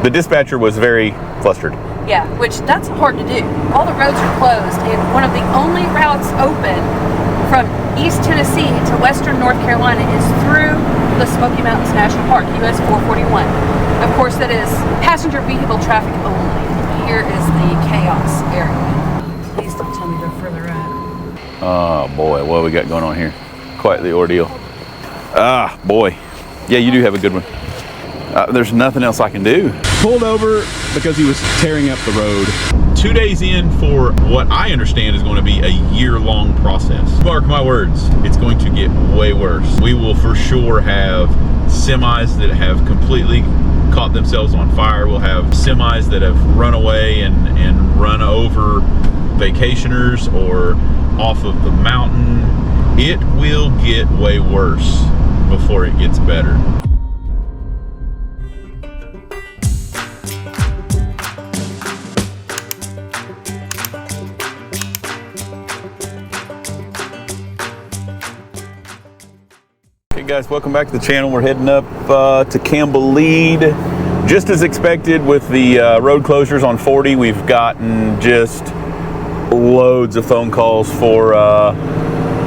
The dispatcher was very flustered. Yeah, which that's hard to do. All the roads are closed, and one of the only routes open from East Tennessee to Western North Carolina is through the Smoky Mountains National Park, US 441. Of course, that is passenger vehicle traffic only. Here is the chaos area. Please don't tell me they're further out. Oh boy, what we got going on here? Quite the ordeal. Ah, boy. Yeah, you do have a good one. There's nothing else I can do. Pulled over because he was tearing up the road. 2 days in for what I understand is going to be a year-long process. Mark my words, it's going to get way worse. We will for sure have semis that have completely caught themselves on fire. We'll have semis that have run away and run over vacationers or off of the mountain. It will get way worse before it gets better. Hey guys, welcome back to the channel. We're heading up to Cambered. Just as expected with the road closures on 40, we've gotten just loads of phone calls for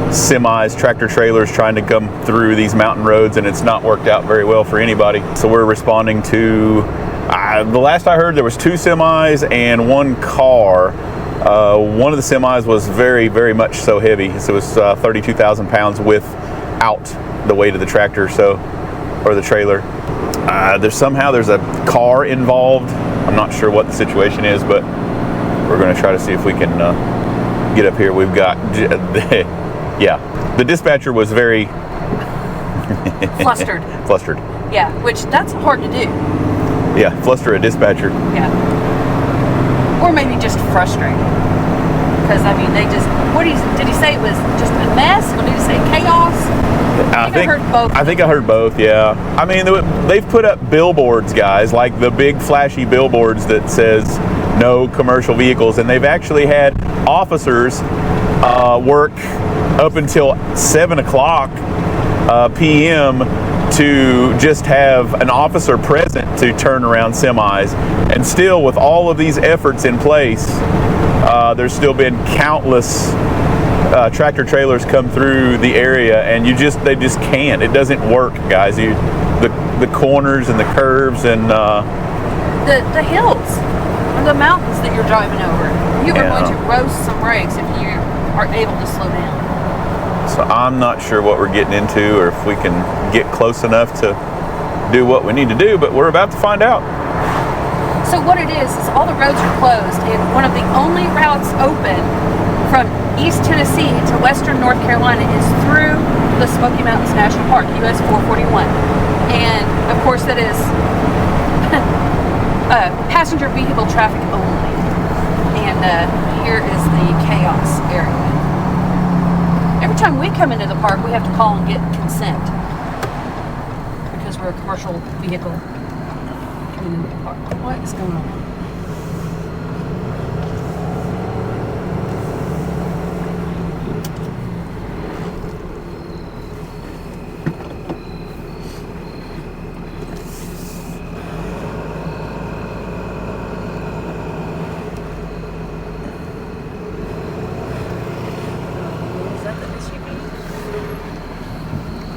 semis, tractor trailers trying to come through these mountain roads, and it's not worked out very well for anybody. So we're responding to, the last I heard there was 2 semis and 1 car. One of the semis was very, very much so heavy. So it was 32,000 pounds without the weight of the tractor, or the trailer. There's a car involved. I'm not sure what the situation is, but we're going to try to see if we can get up here. We've got, yeah, the dispatcher was very Flustered. Flustered. Yeah, which that's hard to do. Yeah, fluster a dispatcher. Yeah. Or maybe just frustrated. Because, I mean, did he say it was just a mess? Or did he say chaos? I think I heard both. I think I heard both, yeah. I mean, they've put up billboards, guys, like the big flashy billboards that says no commercial vehicles, and they've actually had officers work up until 7 o'clock p.m. to just have an officer present to turn around semis. And still, with all of these efforts in place, there's still been countless tractor trailers come through the area, and they just can't. It doesn't work, guys. The corners and the curves and the hills or the mountains that you're driving over, you are going to roast some brakes if you are able to slow down. So I'm not sure what we're getting into, or if we can get close enough to do what we need to do, but we're about to find out. So what it is all the roads are closed, and one of the only routes open from East Tennessee to Western North Carolina is through the Smoky Mountains National Park, US 441. And of course that is passenger vehicle traffic only. And here is the chaos area. Every time we come into the park, we have to call and get consent because we're a commercial vehicle coming into the park. What is going on?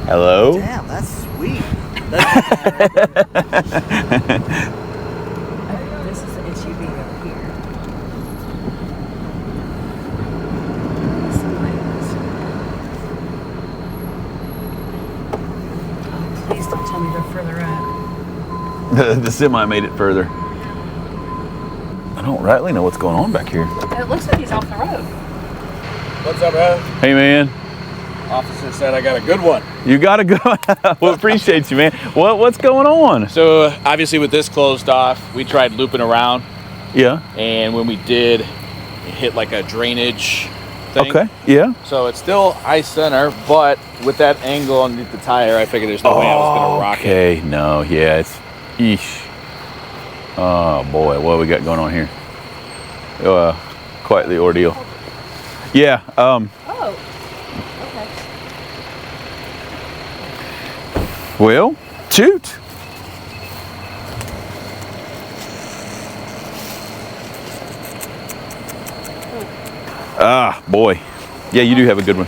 Hello? Damn, that's sweet. This is the SUV over here. Oh, please don't tell me they're further out. The semi made it further. I don't rightly know what's going on back here. It looks like he's off the road. What's up, bro? Hey, man. Officer said I got a good one. You got a good one. Well, appreciate you, man. What's going on? So obviously with this closed off, we tried looping around. Yeah. And when we did, it hit like a drainage thing. Okay. Yeah. So it's still ice center, but with that angle underneath the tire, I figured there's no way I was going to rock it. Okay. No. Yeah. It's. Eesh. Oh boy, what we got going on here? Quite the ordeal. Yeah. Oh. Okay. Well, shoot. Ah, boy. Yeah, you do have a good one.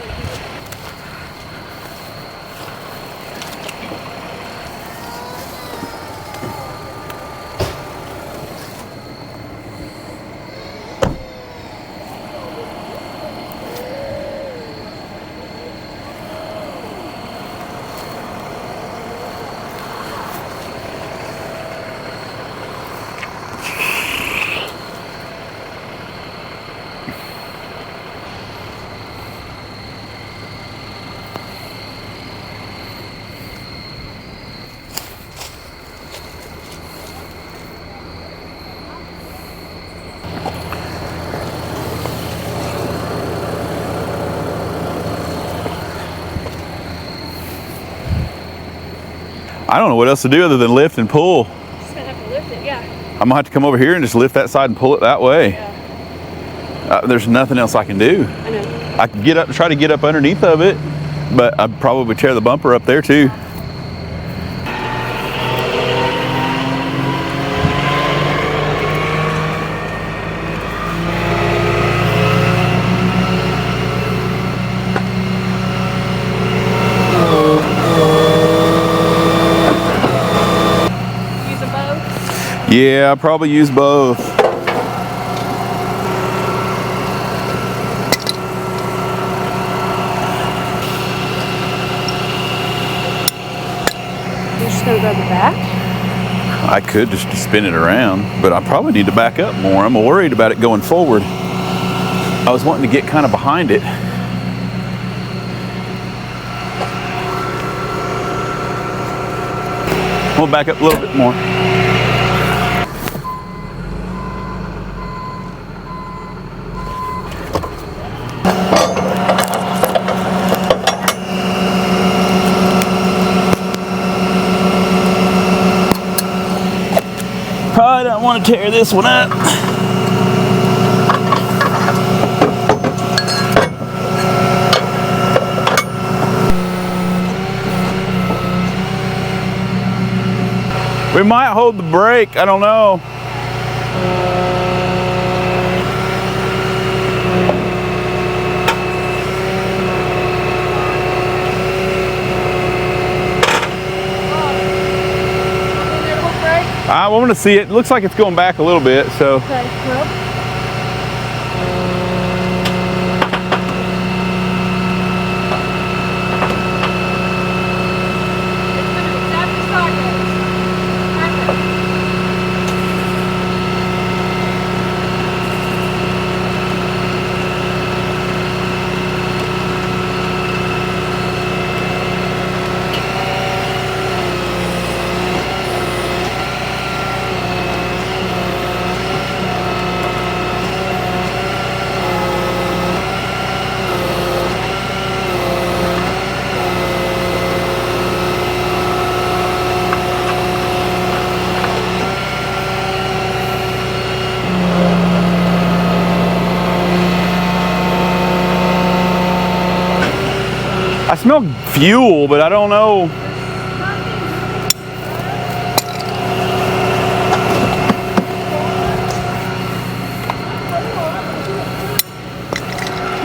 I don't know what else to do other than lift and pull. Just gonna have to lift it, yeah. I'm gonna have to come over here and just lift that side and pull it that way. Yeah. There's nothing else I can do. I know. I could get up, try to get up underneath of it, but I'd probably tear the bumper up there too. Use them both? Yeah, I'll probably use both. You're just gonna grab the back? I could just spin it around, but I probably need to back up more. I'm worried about it going forward. I was wanting to get kind of behind it. We'll back up a little bit more. Probably don't want to tear this one up. We might hold the brake, I don't know. I want to see it. It looks like it's going back a little bit, so. Okay, well. I smell fuel, but I don't know.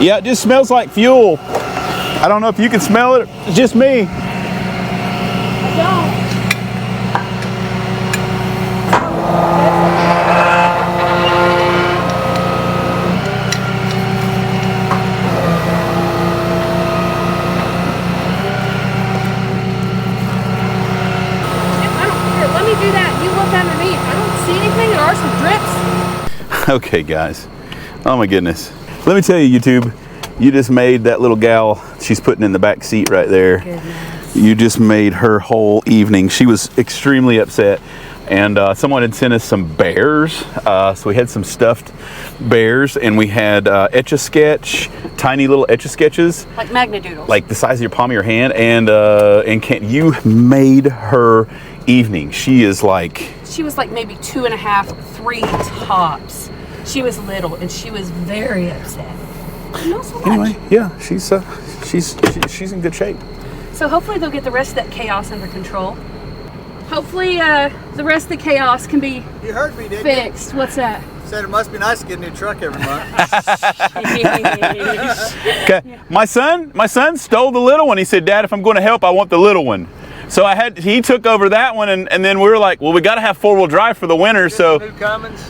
Yeah, it just smells like fuel. I don't know if you can smell it. It's just me. I don't. Okay, guys. Oh my goodness. Let me tell you, YouTube, you just made that little gal she's putting in the back seat right there. Goodness. You just made her whole evening. She was extremely upset. And someone had sent us some bears. So we had some stuffed bears, and we had Etch-a-Sketch, tiny little Etch-a-Sketches. Like Magnadoodles. Like the size of your palm of your hand. And you made her evening. She was like maybe 2.5, 3 tops. She was little, and she was very upset. Not so much. Anyway, yeah, she's in good shape. So hopefully they'll get the rest of that chaos under control. Hopefully, the rest of the chaos can be You heard me, didn't fixed. What's that? you? Said it must be nice to get a new truck every month. Okay. My son stole the little one. He said, "Dad, if I'm going to help, I want the little one." So he took over that one, and then we were like, well, we got to have 4-wheel drive for the winter. So New Cummins,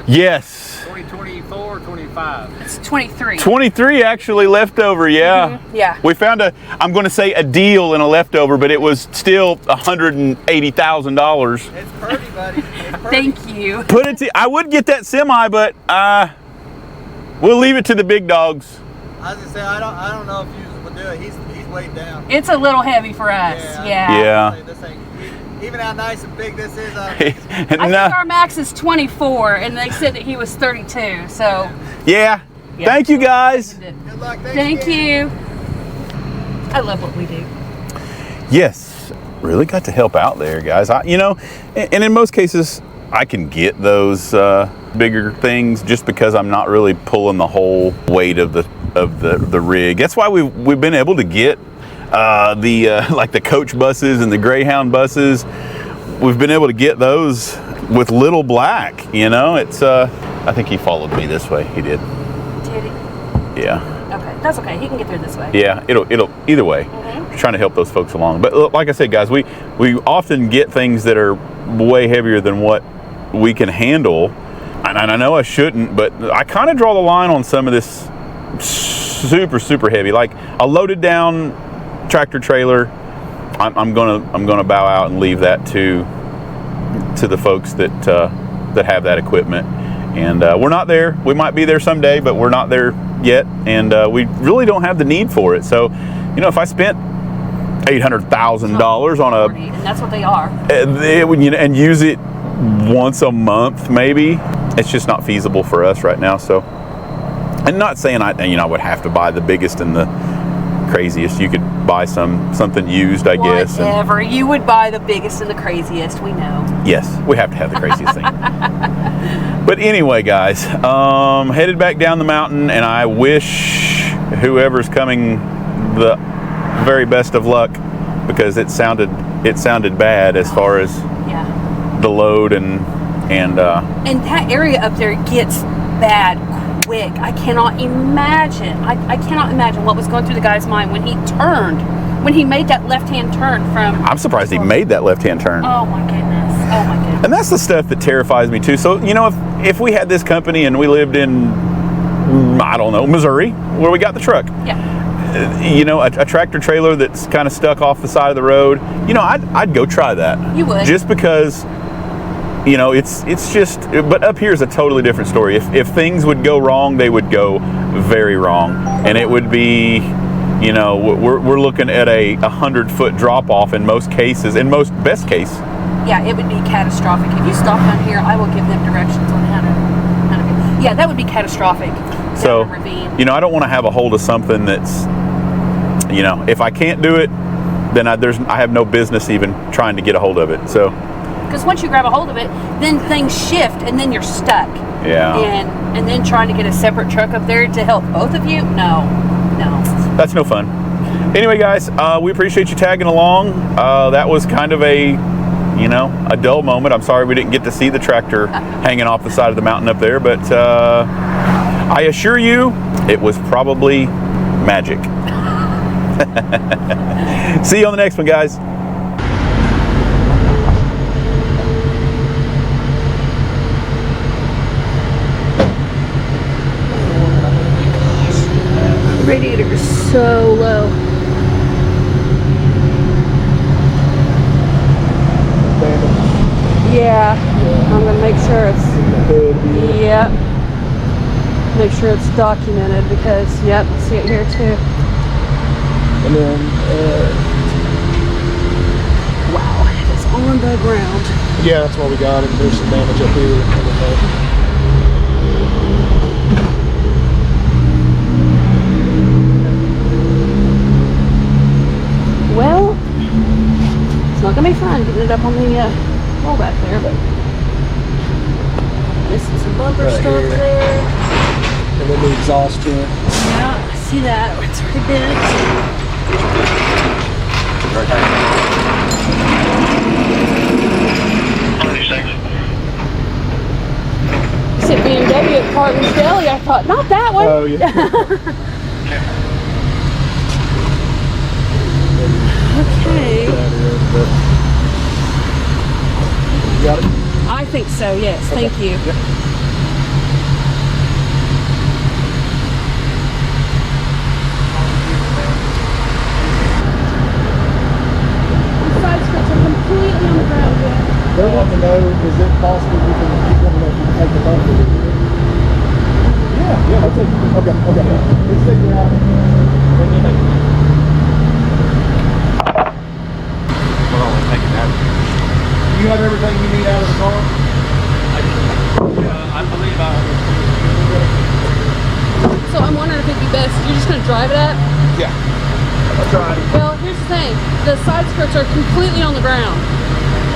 yes. 2024, 25. It's 23. 23 actually left over, yeah. Yeah. We found I'm going to say a deal in a leftover, but it was still $180,000. It's pretty, buddy. It's pretty. Thank you. I would get that semi, but we'll leave it to the big dogs. I was gonna say I don't know if you would do it. He's weighed down. It's a little heavy for us. Yeah. Yeah. This ain't, even how nice and big this is. I think our max is 24, and they said that he was 32. So. Yeah. Thank you guys. Good luck. Thank you. I love what we do. Yes, really got to help out there, guys. And in most cases, I can get those bigger things just because I'm not really pulling the whole weight of the rig. That's why we've been able to get like the coach buses and the Greyhound buses. We've been able to get those with Little Black. It's I think he followed me this way. He did. Did he? Yeah. Okay, that's okay. He can get through this way. Yeah, it'll either way. Mm-hmm. Trying to help those folks along. But like I said, guys, we often get things that are way heavier than what we can handle. And I know I shouldn't, but I kind of draw the line on some of this super heavy, like a loaded down tractor trailer. I'm gonna bow out and leave that to the folks that have that equipment. And we're not there. We might be there someday, but we're not there yet. And we really don't have the need for it. So, if I spent $800,000 on a, and that's what they are, and use it once a month, maybe, it's just not feasible for us right now. So, and not saying I would have to buy the biggest and the craziest. You could buy something used, I guess. Whatever. You would buy the biggest and the craziest. We know. Yes, we have to have the craziest thing. But anyway, guys, headed back down the mountain, and I wish whoever's coming the very best of luck, because it sounded bad as far as the load and that area up there gets bad quick. I cannot imagine. I cannot imagine what was going through the guy's mind when he made that left-hand turn from. I'm surprised he made that left-hand turn. Oh my goodness. And that's the stuff that terrifies me too. So, if we had this company and we lived in, I don't know, Missouri, where we got the truck. Yeah. A tractor trailer that's kind of stuck off the side of the road, I'd go try that. You would. Just because, it's just, but up here is a totally different story. If things would go wrong, they would go very wrong. And it would be, we're looking at a 100-foot drop off in most cases, best case. Yeah, it would be catastrophic. If you stop down here, I will give them directions on how to get. Yeah, that would be catastrophic. So, ravine. I don't want to have a hold of something that's, if I can't do it, then I have no business even trying to get a hold of it. So, because once you grab a hold of it, then things shift and then you're stuck. Yeah. And then trying to get a separate truck up there to help both of you, no. That's no fun. Anyway, guys, we appreciate you tagging along. That was kind of a dull moment. I'm sorry we didn't get to see the tractor hanging off the side of the mountain up there, but I assure you, it was probably magic. See you on the next one, guys. Radiator is so low. Yeah, I'm gonna make sure it's. Yep. Make sure it's documented because, yep, see it here too. And then, wow, it's on the ground. yeah, that's why we got it. There's some damage up here. Well, it's not gonna be fun getting it up on the wall back there, but this is some bumper Right stuff here. there. And then the exhaust joint. Yeah, I see that. It's already bent. You said BMW at Carlin's Deli. I thought, not that one. Oh, yeah. Okay. You got it? I think so, yes. Okay. Thank you. Yep. The side skirts are completely on the ground yet. They want to know, is it possible we can, you want to know if you can take the bumper with you? Yeah, I'll take it. Okay. Let's take it out. Hold on, let's take it out. You have everything you need out of the car? I believe I have. So I'm wondering if it'd be best, you're just going to drive it up? Yeah. I'll try it. Well, here's the thing. The side skirts are completely on the ground.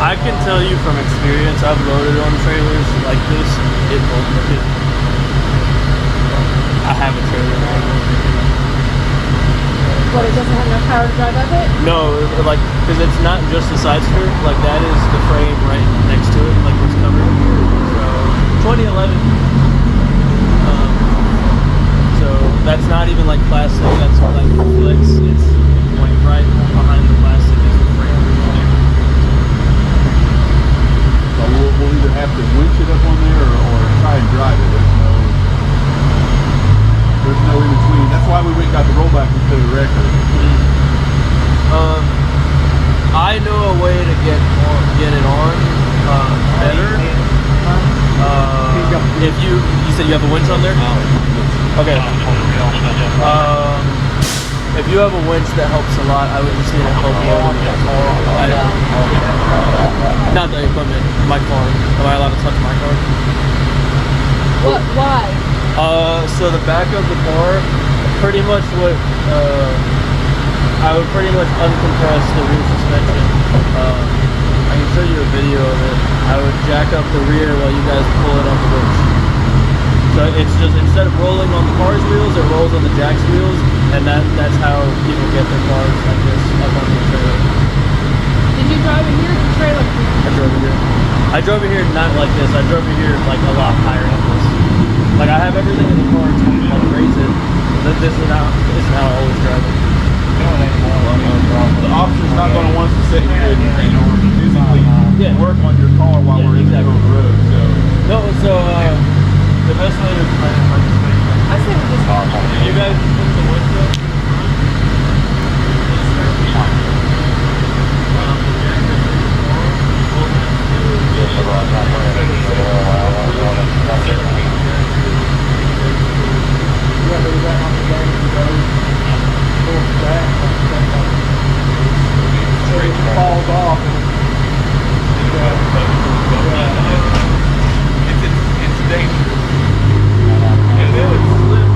I can tell you from experience, I've loaded on trailers like this, it won't look it. I have a trailer now. What, it doesn't have enough power to drive up it? No, like, because it's not just the side skirt, like that is the frame right next to it, like what's covered. So, 2011. So, that's not even like plastic, that's like flex. It's like right behind the plastic is the frame. So we'll either have to winch it up on there or try and drive it. There's no in between. That's why we went and got the rollback instead of the record. I know a way to get it on better. If you said you have a winch on there? Okay. If you have a winch, that helps a lot. I would just need to help load the car. Not the equipment, my car. Am I allowed to touch my car? What? Why? So the back of the car, pretty much what I would pretty much uncompress the rear suspension. I can show you a video of it. I would jack up the rear while you guys pull it on the winch. So it's just, instead of rolling on the car's wheels, it rolls on the jack's wheels, and that's how people get their cars like this up on the trailer. Did you drive it here or the trailer here? I drove it here not like this. I drove it here like a lot higher than this. Like I have everything in the car to like raise it. This is how I always drive it. The officer's not going to want us to sit here and physically work on your car while we're in the middle of the road. No, so the best way to explain it, I say we just you guys put the window. Falls off. It's dangerous. If it would slip,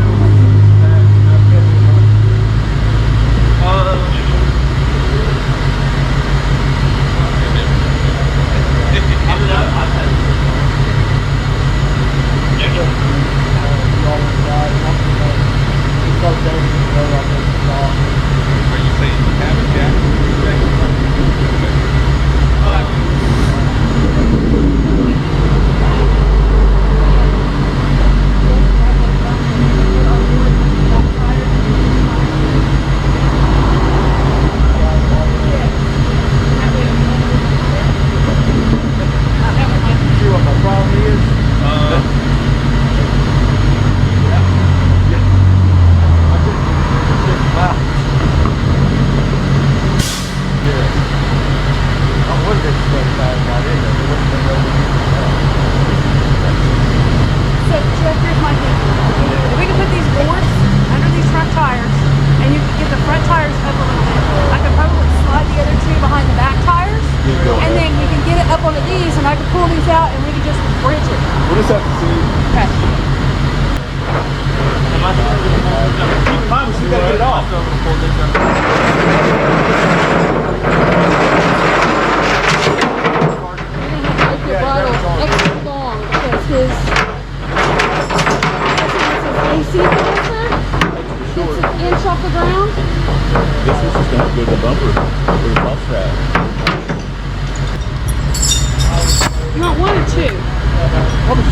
You want one or two?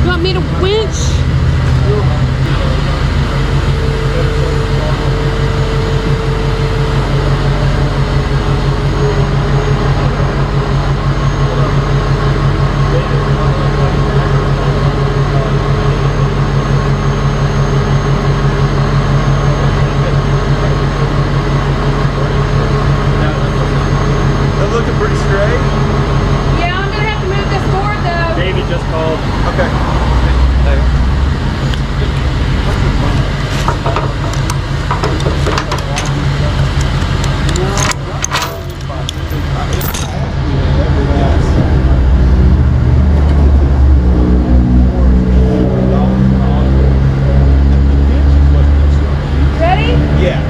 You want me to winch? They're looking pretty straight. Yeah, I'm gonna have to move this board though. Davey just called. Okay. Ready? Yeah.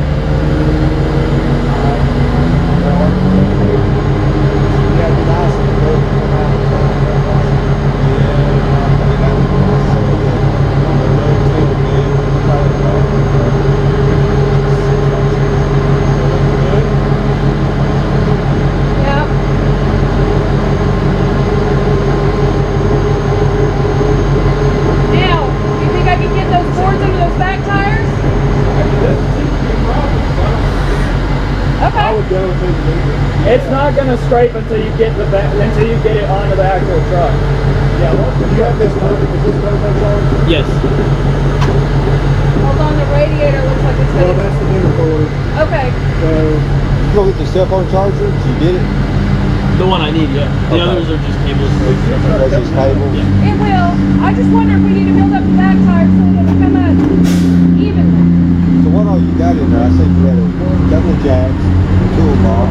Yep. Now, do you think I can get those boards under those back tires? Okay. It's not gonna scrape until you get it onto the actual truck. Yeah, well, you have this one, is this one? Yes. Hold on, the radiator looks like it's Well, gonna... that's the intercooler. Okay. So, you go get the cell phone charger, did you get it? The one I need, yeah. The Okay. others are just cables. That's just cables? Yeah. It will. I just wonder if we need to build up the back tires so that it'll come up evenly. So what all you got in there? I said you had a couple of jacks, a toolbox.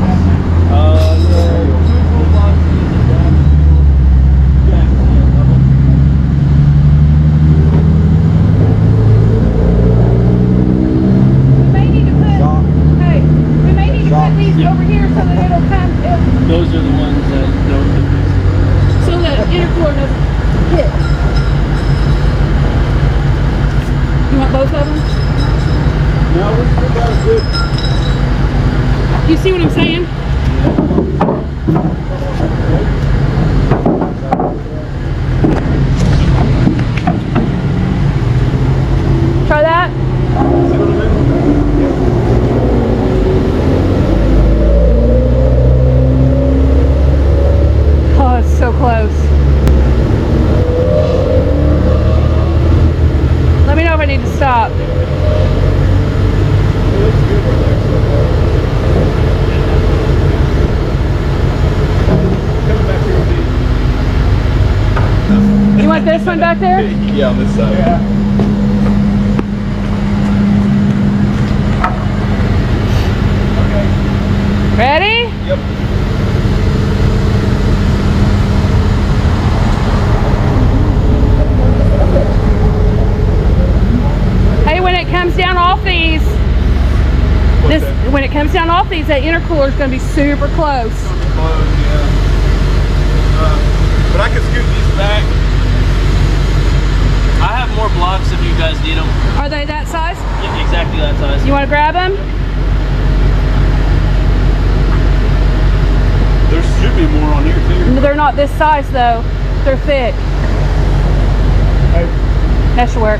We may need to put... Shop. Hey, we may need to put these Yeah. over here so that it'll come... Those are the ones that don't get this. so the intercooler doesn't hit. You want both of them? No, we got a good. You see what I'm saying? Try that. Oh, it's so close. Let me know if I need to stop. You want this one back there? Yeah, on this side. Ready? Yep. Hey, when it comes down off these, when it comes down off these, that intercooler is going to be super close. Close, yeah. But I can scoot these back. I have more blocks if you guys need them. Are they that size? Yeah, exactly that size. You want to grab them? There should be more on here too. They're not this size though. They're thick. That should work.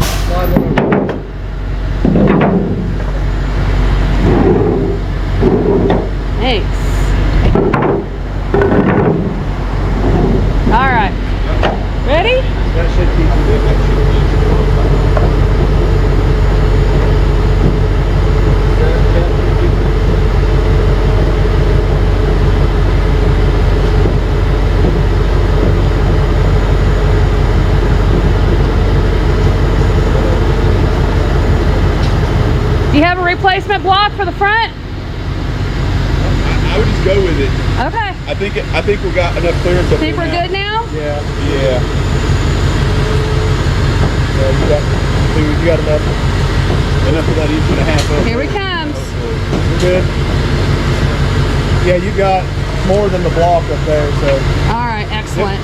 Thanks. All right. Ready? That should keep Do you have a replacement block for the front? I would just go with it. Okay. I think we got enough clearance up Think here we're now. good now? Yeah. Yeah. You got enough. Enough of that 1.5 inch up. Here he comes. You're good. Yeah, you got more than the block up there, so. All right, excellent.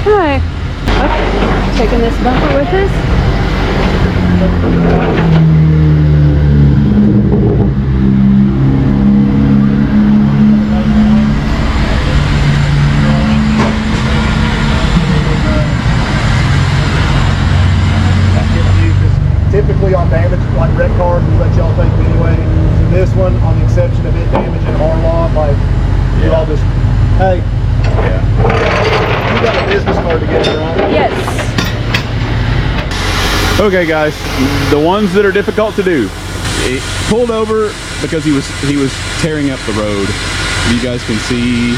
Okay. Okay. Taking this bumper with us. Typically on damage, like wreck cars, we let y'all take them anyway. So this one, on the exception of it damaging our lot, like, you all just, hey, you got a business card together, right? Yes. Okay, guys, the ones that are difficult to do. It pulled over because he was tearing up the road. You guys can see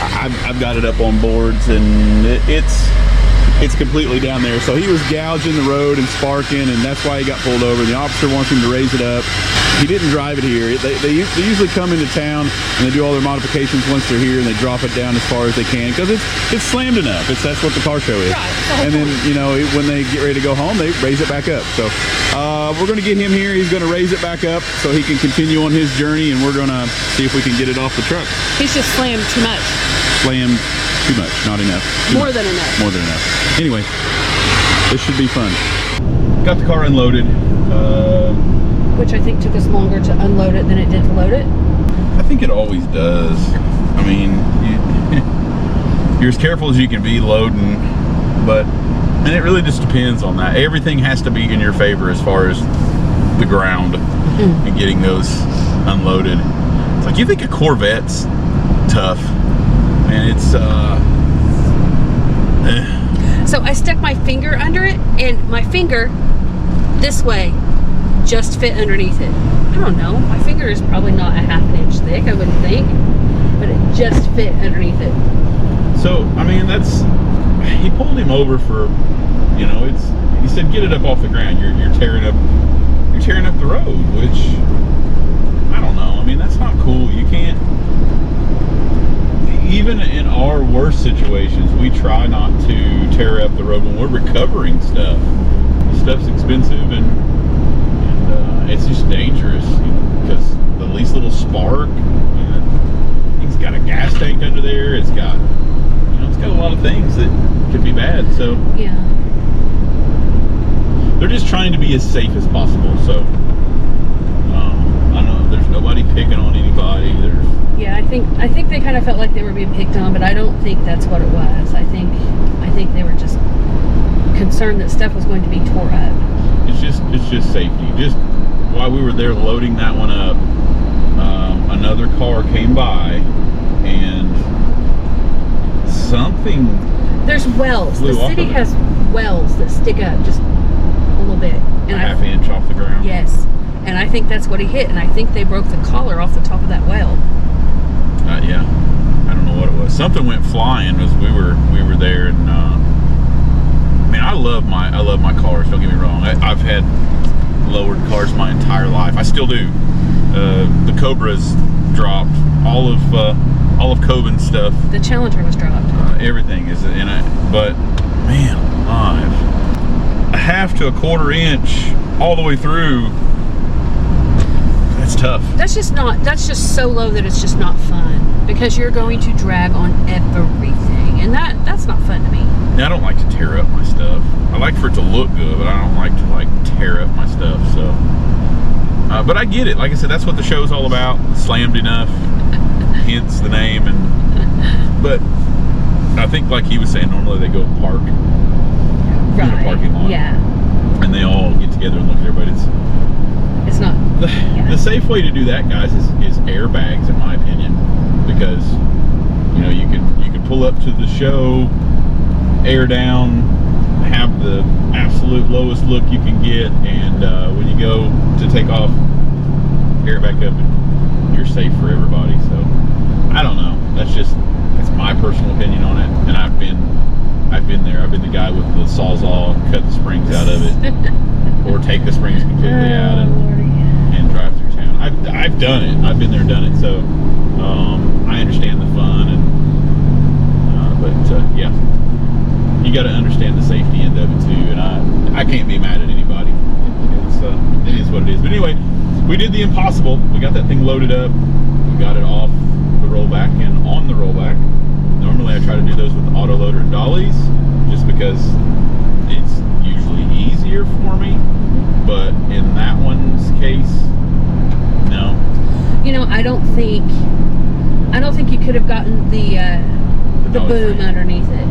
I've got it up on boards, and it's completely down there. So he was gouging the road and sparking, and that's why he got pulled over. The officer wants him to raise it up. He didn't drive it here. They usually come into town and they do all their modifications once they're here, and they drop it down as far as they can because it's slammed enough. That's what the car show is. Right. And then, you know, when they get ready to go home, they raise it back up. So we're going to get him here. He's going to raise it back up so he can continue on his journey, and we're going to see if we can get it off the truck. He's just slammed too much. Slammed too much, not enough. More than enough. More than enough. Anyway, this should be fun. Got the car unloaded. Which I think took us longer to unload it than it did to load it. I think it always does. I mean, you're as careful as you can be loading, and it really just depends on that. Everything has to be in your favor as far as the ground and getting those unloaded. It's like, you think a Corvette's tough, man. It's So I stuck my finger under it, and my finger this way just fit underneath it. I don't know, my finger is probably not a ½ inch thick, I wouldn't think, but it just fit underneath it. So, I mean, he pulled him over for, you know, he said, get it up off the ground. You're tearing up the road, which, I don't know. I mean, that's not cool. You can't, even in our worst situations, we try not to tear up the road when we're recovering stuff. Stuff's expensive, and it's just dangerous, because the least little spark, it's got a gas tank under there. It's got, it's got a lot of things that could be bad. So yeah, they're just trying to be as safe as possible. So I don't know. There's nobody picking on anybody. Yeah, I think they kind of felt like they were being picked on, but I don't think that's what it was. I think they were just concerned that stuff was going to be tore up. It's just safety. Just while we were there loading that one up, another car came by, and something. There's wells. The city has wells that stick up just a little bit, and a ½ inch off the ground. Yes, and I think that's what he hit, and I think they broke the collar off the top of that well. Yeah, I don't know what it was. Something went flying as we were there, and I mean, I love my cars. Don't get me wrong. I've had lowered cars my entire life. I still do. The Cobra's dropped. All of Coben's stuff. The Challenger was dropped. Everything is in it. But man, alive, a ½ to ¼ inch all the way through. That's tough. That's just so low that it's just not fun, because you're going to drag on everything, and that's not fun to me. Now, I don't like to tear up my stuff. I like for it to look good, but I don't like to tear up my stuff. So, but I get it. Like I said, that's what the show's all about. Slammed enough, hence the name. But I think, like he was saying, normally they go park in a parking lot. Yeah. And they all get together and look at everybody. It's not. The safe way to do that, guys, is airbags, in my opinion, because you can pull up to the show, air down, have the absolute lowest look you can get, and when you go to take off, air it back up, and you're safe for everybody. So I don't know. That's my personal opinion on it, and I've been there. I've been the guy with the sawzall, cut the springs out of it, or take the springs completely out and drive through town. I've done it. I've been there, done it. So I understand the fun, but yeah, you got to understand the safety end of it too. And I can't be mad at anybody. It is what it is. But anyway, we did the impossible. We got that thing loaded up. We got it off the rollback and on the rollback. Normally I try to do those with auto loader and dollies. because it's usually easier for me. But in that one's case, no. You know, I don't think you could have gotten the boom underneath it.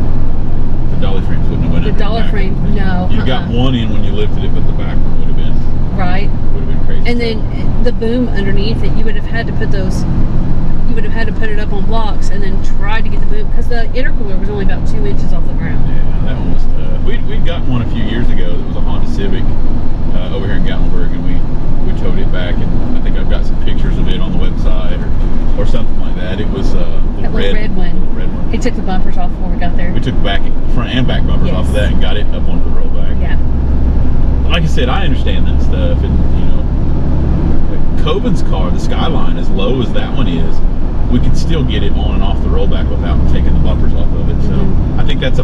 The dolly frames wouldn't have went The under dollar back. frame, no. You got one in when you lifted it, but the back one would have been right. Would have been crazy. And then the boom underneath it, you would have had to put those. You would have had to put it up on blocks and then try to get the boom because the intercooler was only about 2 inches off the ground. Yeah, that one was tough. We'd gotten one a few years ago. That was a Honda Civic over here in Gatlinburg, and we towed it back. And I think I've got some pictures of it on the website or something like that. It was that little red one. Red one. He took the bumpers off before we got there. We took front and back bumpers off of that and got it up onto the rollback. Yeah. Like I said, I understand that stuff, and you know, Coven's car, the Skyline, as low as that one is, we can still get it on and off the rollback without taking the bumpers off of it. So I think that's a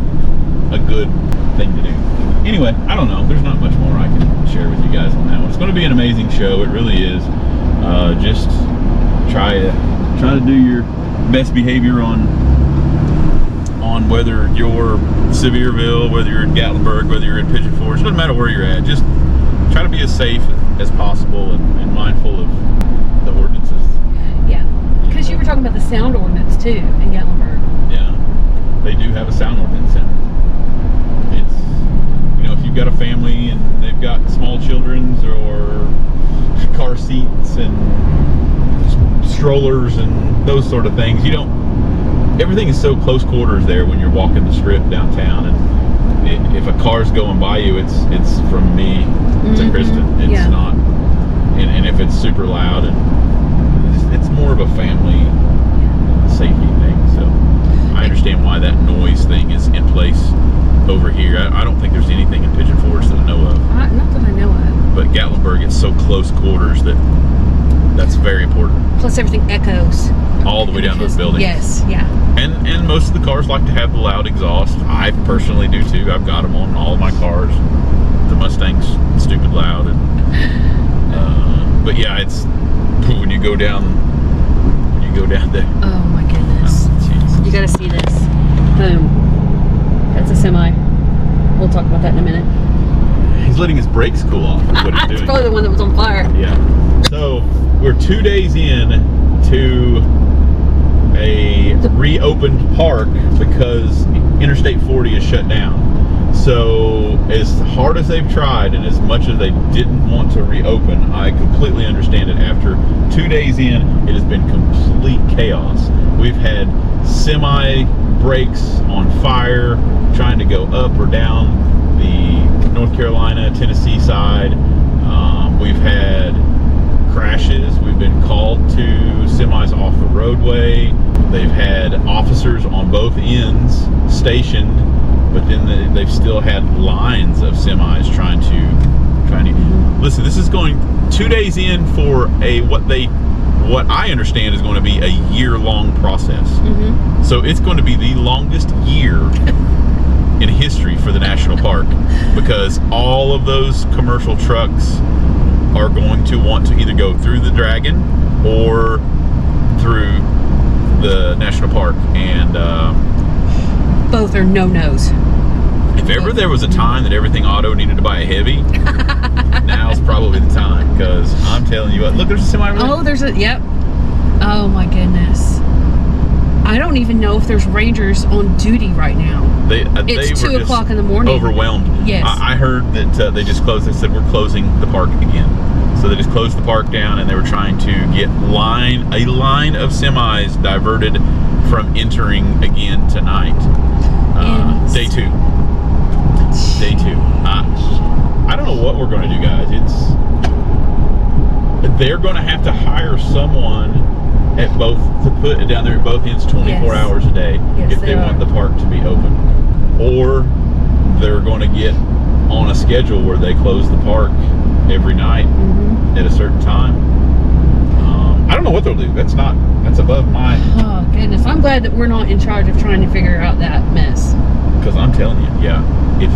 good thing to do. Anyway, I don't know. There's not much more I can share with you guys on that one. It's going to be an amazing show. It really is. Just try to do your best behavior on whether you're Sevierville, whether you're in Gatlinburg, whether you're in Pigeon Forge. It doesn't matter where you're at. Just try to be as safe as possible and mindful of the ordinances. Yeah, because you were talking about the sound ordinance too in Gatlinburg. Yeah, they do have a sound ordinance, and it's, you know, if you've got a family and they've got small children or car seats and strollers and those sort of things, everything is so close quarters there when you're walking the strip downtown, and if a car's going by you, it's from me to Kristen. It's not, and if it's super loud, and it's more of a family safety thing. So I understand why that noise thing is in place over here. I don't think there's anything in Pigeon Forge that I know of. Not that I know of. But Gatlinburg, it's so close quarters that's very important. Plus everything echoes. All the way down those buildings. Yes, yeah. And most of the cars like to have the loud exhaust. I personally do too. I've got them on all of my cars. The Mustang's stupid loud. And, but yeah, it's when you go down there. Oh my goodness. Jesus. You gotta see this. Boom. That's a semi. We'll talk about that in a minute. He's letting his brakes cool off. Is what he's It's doing. probably the one that was on fire. Yeah. So we're 2 days in to a reopened park because Interstate 40 is shut down. So as hard as they've tried and as much as they didn't want to reopen, I completely understand it. After 2 days in, it has been complete chaos. We've had semi brakes on fire trying to go up or down the North Carolina, Tennessee side. We've had crashes. We've been called to semis off the roadway. They've had officers on both ends stationed, but then they've still had lines of semis trying to listen. This is going 2 days in for what I understand is going to be a year-long process. So it's going to be the longest year in history for the national park, because all of those commercial trucks are going to want to either go through the Dragon or through the national park, and Both are no-nos. if ever there was a time that everything auto needed to buy a heavy, now's probably the time, because I'm telling you what, look, there's a semi. Oh, yep. Oh my goodness. I don't even know if there's rangers on duty right now. It's 2 o'clock in the morning. Overwhelmed. Yes. I heard that they just closed. They said we're closing the park again. So they just closed the park down, and they were trying to get a line of semis diverted from entering again tonight. Day two. I don't know what we're going to do, guys. They're going to have to hire someone at both to put it down there at both ends 24 hours a day if they want the park to be open, or they're going to get on a schedule where they close the park every night at a certain time. I don't know what they'll do. That's above my. Oh goodness, I'm glad that we're not in charge of trying to figure out that mess. Because I'm telling you, if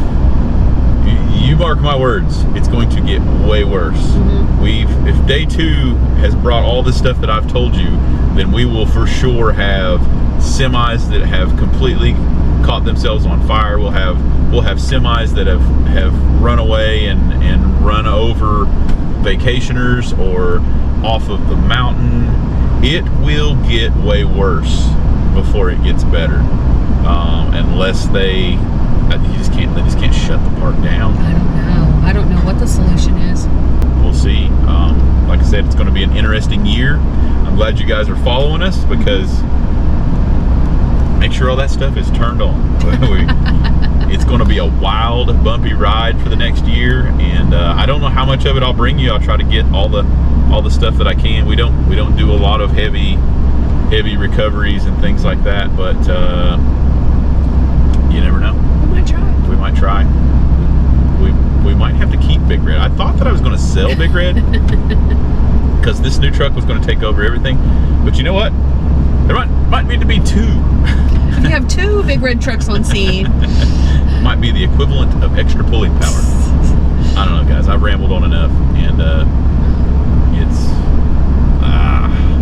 you mark my words, it's going to get way worse. If day 2 has brought all this stuff that I've told you, then we will for sure have semis that have completely caught themselves on fire. We'll have semis that have run away and run over vacationers or off of the mountain. It will get way worse before it gets better, unless they just can't shut the park down. I don't know what the solution is. We'll see. Like I said, it's going to be an interesting year. I'm glad you guys are following us, because make sure all that stuff is turned on. It's going to be a wild, bumpy ride for the next year, and I don't know how much of it I'll bring you. I'll try to get all the stuff that I can. We don't do a lot of heavy recoveries and things like that, but you never know. We might try. We might have to keep Big Red. I thought that I was going to sell Big Red because this new truck was going to take over everything, but you know what? There might need to be two. You have 2 Big Red trucks on scene. Might be the equivalent of extra pulling power. I don't know, guys. I've rambled on enough, and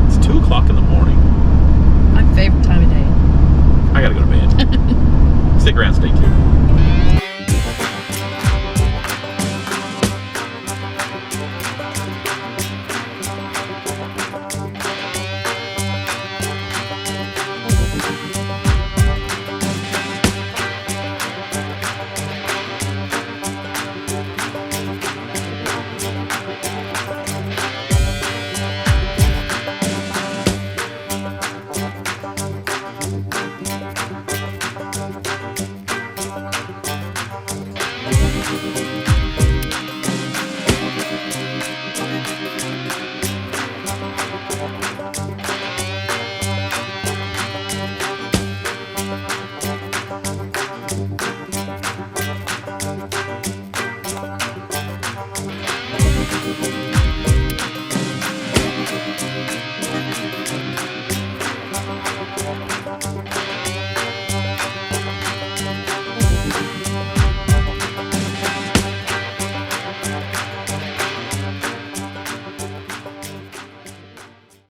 it's 2 o'clock in the morning. My favorite time of day. I gotta go to bed. Stick around, stay tuned.